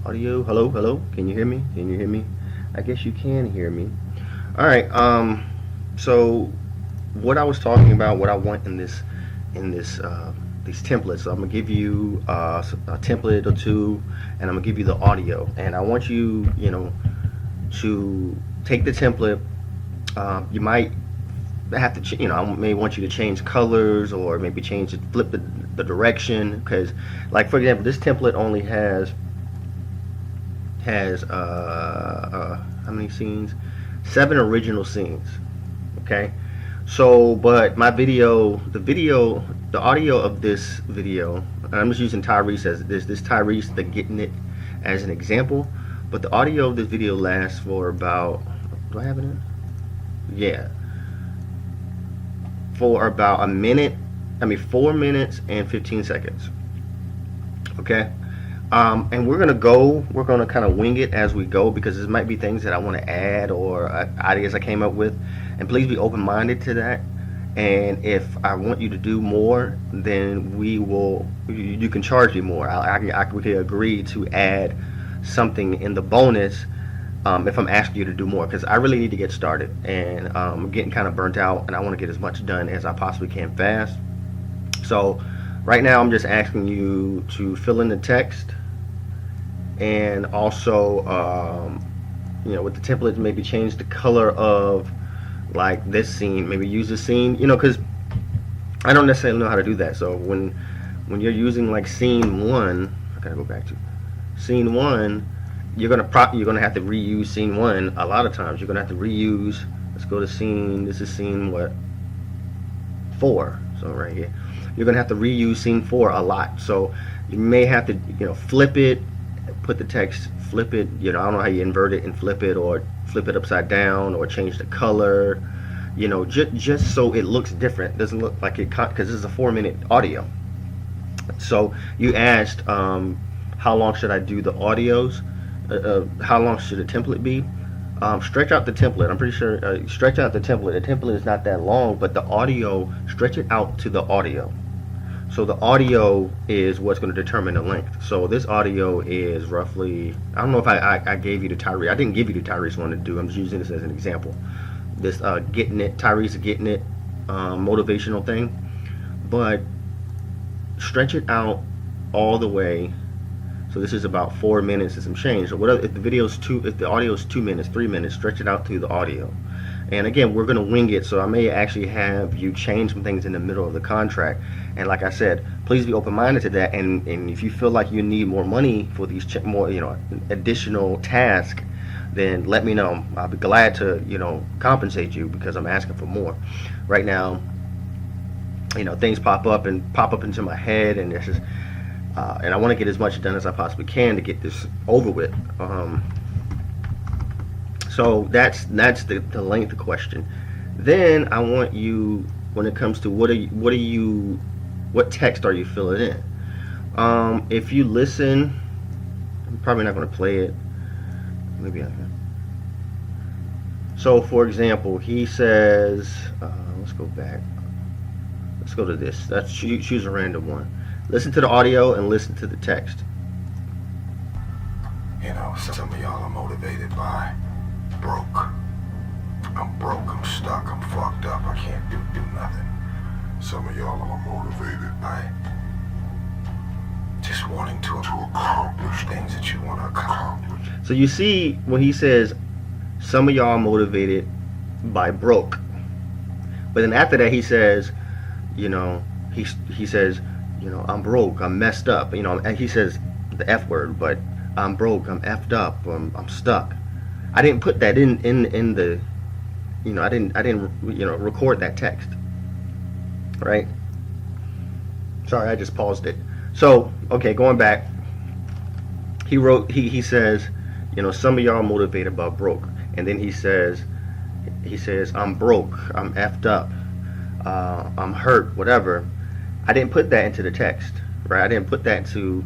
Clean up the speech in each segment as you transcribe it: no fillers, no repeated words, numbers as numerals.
Audio, hello, hello. Can you hear me? Can you hear me? I guess you can hear me. All right. So what I was talking about, what I want in this these templates. So I'm gonna give you a template or two, and I'm gonna give you the audio. And I want you, to take the template. You might have to, I may want you to change colors or maybe change it, flip the direction, because, like for example, this template only has how many scenes? 7 original scenes. Okay, so but my video, the audio of this video, and I'm just using Tyrese as this Tyrese, the getting it as an example, but the audio of this video lasts for about, do I have it in? Yeah, for about a minute. I mean 4 minutes and 15 seconds. Okay. And we're gonna kind of wing it as we go, because there might be things that I want to add or ideas I came up with, and please be open-minded to that. And if I want you to do more, then you can charge me more. We can agree to add something in the bonus if I'm asking you to do more, because I really need to get started, and I'm getting kind of burnt out, and I want to get as much done as I possibly can fast. So right now I'm just asking you to fill in the text, and also with the template, maybe change the color of, like, this scene, maybe use the scene, because I don't necessarily know how to do that. So when you're using like scene 1, I gotta go back to scene 1, you're gonna have to reuse scene 1 a lot of times. You're gonna have to reuse, let's go to scene, this is scene what, 4, so right here you're gonna have to reuse scene 4 a lot. So you may have to flip it, put the text, flip it, I don't know how you invert it and flip it, or flip it upside down, or change the color, just so it looks different, doesn't look like it, because this is a 4-minute audio. So you asked how long should I do the audios, how long should the template be? Stretch out the template. I'm pretty sure, stretch out the template. The template is not that long, but the audio, stretch it out to the audio. So the audio is what's going to determine the length. So this audio is roughly, I don't know if I gave you the Tyrese. I didn't give you the Tyrese one to do. I'm just using this as an example. This getting it, Tyrese getting it, motivational thing. But stretch it out all the way. So this is about 4 minutes and some change. So whatever, if the audio is 2 minutes, 3 minutes, stretch it out through the audio. And again, we're gonna wing it, so I may actually have you change some things in the middle of the contract. And like I said, please be open-minded to that. And if you feel like you need more money for these more additional tasks, then let me know. I'll be glad to compensate you, because I'm asking for more. Right now, things pop up into my head, and it's just and I want to get as much done as I possibly can to get this over with. So that's the length question. Then I want you, when it comes to what text are you filling in? If you listen, I'm probably not going to play it. Maybe I can. So for example, he says, let's go back. Let's go to this. Let's choose a random one. Listen to the audio and listen to the text. Some of y'all are motivated by broke. I'm broke, I'm stuck, I'm fucked up, I can't do nothing. Some of y'all are motivated by just wanting to accomplish things that you want to accomplish. So you see, when he says some of y'all are motivated by broke, but then after that he says, he says, I'm broke, I'm messed up, and he says the F word, but I'm broke, I'm effed up, I'm stuck. I didn't put that in the, I didn't record that text, right? Sorry, I just paused it. So, okay, going back, he says, some of y'all are motivated by broke, and then he says, I'm broke, I'm effed up, I'm hurt, whatever. I didn't put that into the text, right? I didn't put that to,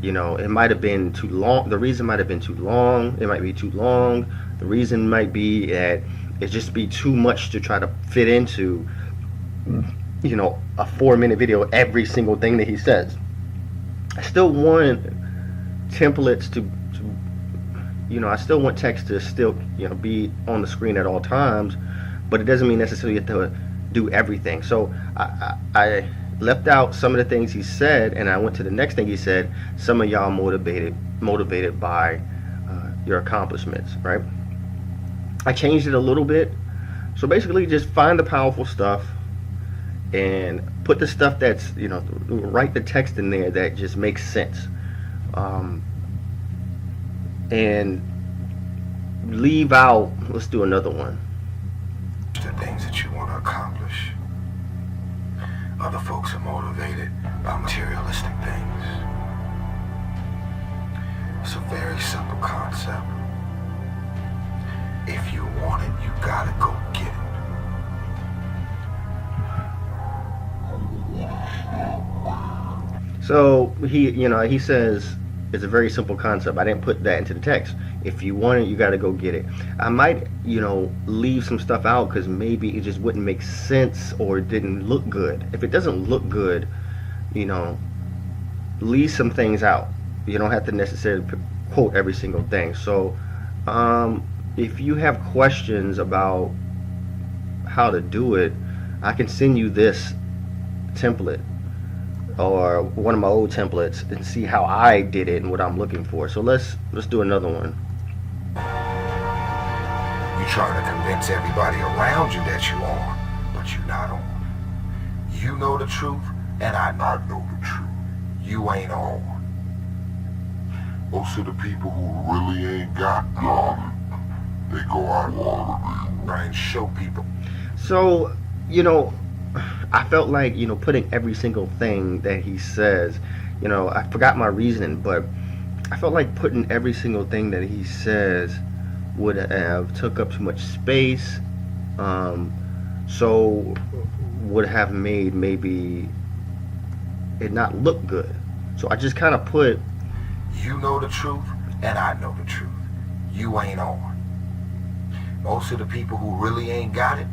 it might have been too long. The reason might have been too long. It might be too long. The reason might be that it just be too much to try to fit into, a 4-minute video, every single thing that he says. I still want templates to I still want text to still, be on the screen at all times, but it doesn't mean necessarily you have to do everything. So I left out some of the things he said, and I went to the next thing he said. Some of y'all motivated by your accomplishments, right? I changed it a little bit. So basically, just find the powerful stuff and put the stuff that's, write the text in there that just makes sense. And leave out, let's do another one. The things that you want to accomplish. Other folks are motivated by materialistic things. It's a very simple concept. If you want it, you gotta go get it. So he says it's a very simple concept. I didn't put that into the text. If you want it, you got to go get it. I might, leave some stuff out because maybe it just wouldn't make sense or it didn't look good. If it doesn't look good, leave some things out. You don't have to necessarily quote every single thing. So, if you have questions about how to do it, I can send you this template or one of my old templates and see how I did it and what I'm looking for. So let's do another one. You trying to convince everybody around you that you are, but you're not on. You know the truth, and I know the truth. You ain't on. Most of the people who really ain't got none, they go out and try and show people. So, I felt like, putting every single thing that he says, I forgot my reasoning, but I felt like putting every single thing that he says would have took up too much space, so would have made maybe it not look good. So I just kind of put, you know the truth, and I know the truth. You ain't on. Most of the people who really ain't got it,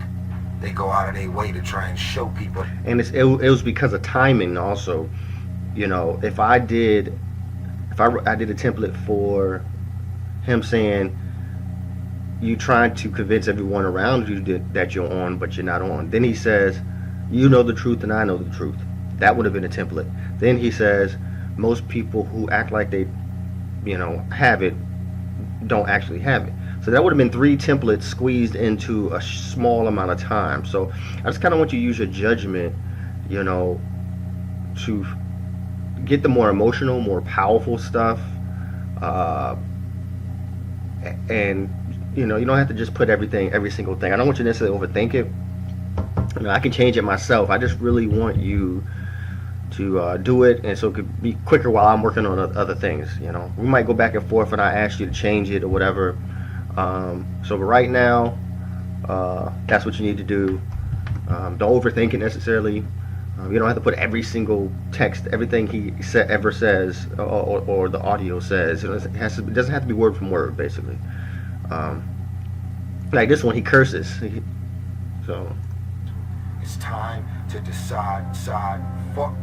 they go out of their way to try and show people. And it was because of timing also. If I did a template for him saying, you trying to convince everyone around you that you're on, but you're not on. Then he says, you know the truth and I know the truth. That would have been a template. Then he says, most people who act like they, have it, don't actually have it. So that would have been 3 templates squeezed into a small amount of time. So I just kind of want you to use your judgment, to get the more emotional, more powerful stuff. And, you don't have to just put every single thing. I don't want you to necessarily overthink it. I can change it myself. I just really want you to do it, and so it could be quicker while I'm working on other things. We might go back and forth and I ask you to change it or whatever. So right now, that's what you need to do. Don't overthink it necessarily. You don't have to put every single text, everything he ever says, or the audio says. It doesn't have to be word from word, basically. Like this one, he curses. So it's time to decide. Fuck.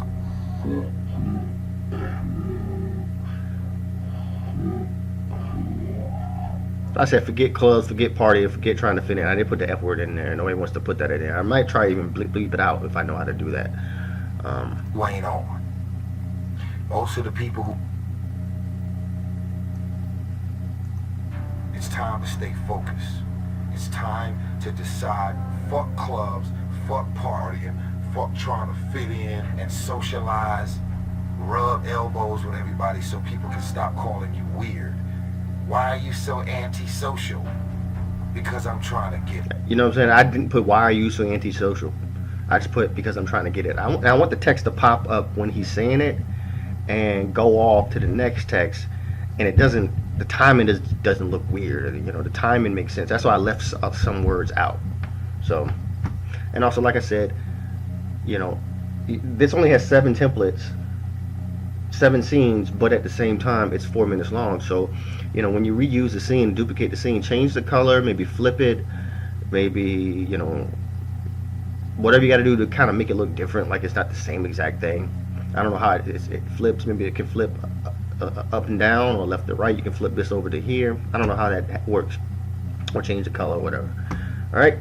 I said forget clubs, forget party, forget trying to fit in. I didn't put the F word in there. Nobody wants to put that in there. I might try even bleep it out if I know how to do that. You ain't on. Most of the people who... It's time to stay focused. It's time to decide. Fuck clubs, fuck partying, fuck trying to fit in and socialize, rub elbows with everybody so people can stop calling you weird. Why are you so antisocial? Because I'm trying to get it. You know what I'm saying? I didn't put why are you so antisocial. I just put because I'm trying to get it. I want the text to pop up when he's saying it and go off to the next text, and the timing doesn't look weird. The timing makes sense. That's why I left some words out. So, and also like I said, this only has 7 templates, 7 scenes, but at the same time it's 4 minutes long. So when you reuse the scene, duplicate the scene, change the color, maybe flip it, maybe whatever you got to do to kind of make it look different, like it's not the same exact thing. I don't know how it flips. Maybe it can flip up and down or left to right. You can flip this over to here. I don't know how that works, or change the color or whatever. All right.